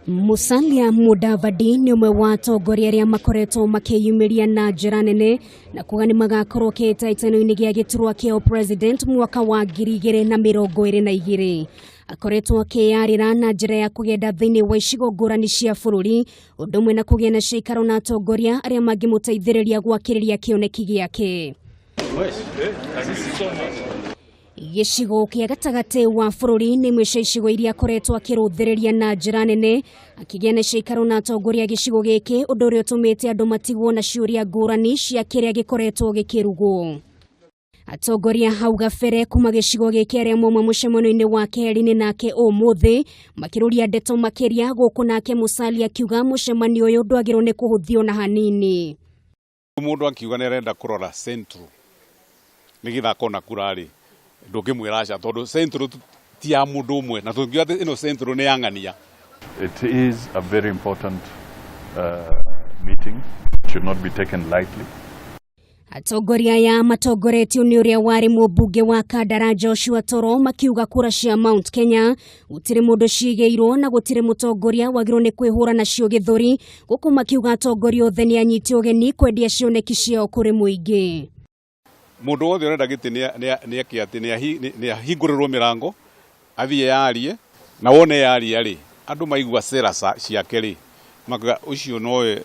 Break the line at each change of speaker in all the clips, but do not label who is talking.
Musalia Mudavadi ni umwe wa atongoria aria makoretwo makiyumiria na njira nene na kuga ni magakorwo kitano-ini gia giturwa kia president mwaka wa 2022. Akoretwo akiyarira na njira ya kugenda thiini wa icigo ngurani cia bururi undu umwe na kugia na giikaro na atongoria aria mangimuteithiriria gwakiriria kioneki giake. Gicigo kia gatagati wa bururi ni imwe cia icigo iria akoretwo akiruthiriria na njira nene akigia na giikaro na atongoria gicigo giki undu uria utumite andu matigwo na ciuria ngurani cia kiria gikoretwo gikirugwo. Atongoria hau gabere kuma gicigo giki aria moma mucemano-ini wa keri-ini nake umuthi makiruria ndeto makiria guku nake Musalia akiuga mucemanio uyu ndwagirwo ni kuhuthio na hanini.
Mundu akiuga ni arenda kurora central nigitha kona kurari ndungimwiraca tondu central ti ya mundu umwe na tungiuga ino central ni yangania.
It is a very important meeting. It should not be taken lightly.
Atongoria ya matongoretio ni uria wari mubunge wa Karata Joshua Toro makiuga kura cia Mount Kenya gutire mundu cigeirwo na gutire mutongoria wagirwo ni kwihura na cio githuri guku makiuga atongoria othe ni anyiti ugeni kwendia cioneki ciao kuri muingi.
Mundu wothe urenda giti ni akiati ni ahingurirwo mirango athie yarie na wone yaria ri andu maigua cera ciake ri makuga ucio noe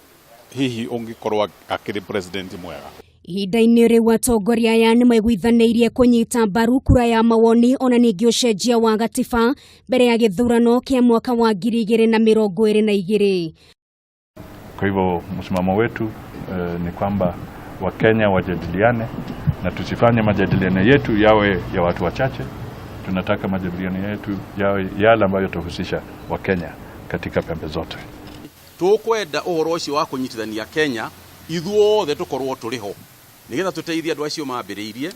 hihi ungikorwa akiri president mwega.
Ihinda-ini riu atongoria aya ni maiguithaniirie kunyita mbaru kura ya mawoni ona ningi ucenjia wa gatiba mbere ya githurano kia mwaka wa 2022.
Kwa hivyo msimamo wetu ni kwamba Wakenya wajadiliane na tusifanye majadiliano yetu yawe ya watu wachache. Tunataka majadiliano yetu yawe yale ambayo yatahusisha Wakenya katika pembe zote.
Tukwenda uhoro ucio wa kunyitithania Kenya ithuothe tukorwo turiho nigetha tuteithie andu acio mambiriirie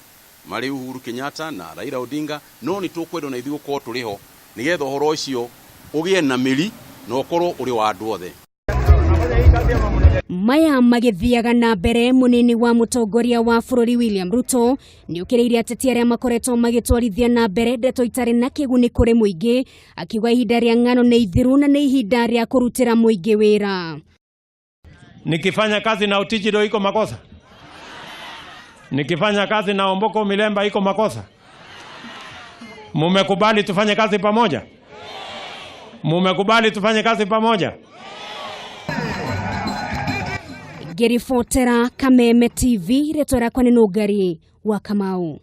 mari Uhuru Kenyatta na Raila Odinga no ni tukwenda na ithuo ko turiho nigetha uhoro ucio ugie na miri na ukorwo uri wa andu othe.
Maya magithiaga na mbere munini wa mutongoria wa bururi William Ruto ni ukiriire ateti aria makoretwo magitwarithia na mbere ndeto itari na kiguni kuri muingi akiuga ihinda ria ng'ano ni ithiru na ni ihinda ria kurutira muingi wira.
Nikifanya kazi na Uteti ndo iko makosa? Nikifanya kazi na Omboko Milemba iko makosa? Mumekubali tufanye kazi pamoja? Mumekubali tufanye kazi pamoja?
Gerifotera Kameme TV retora kwa Nugari wa Kamau.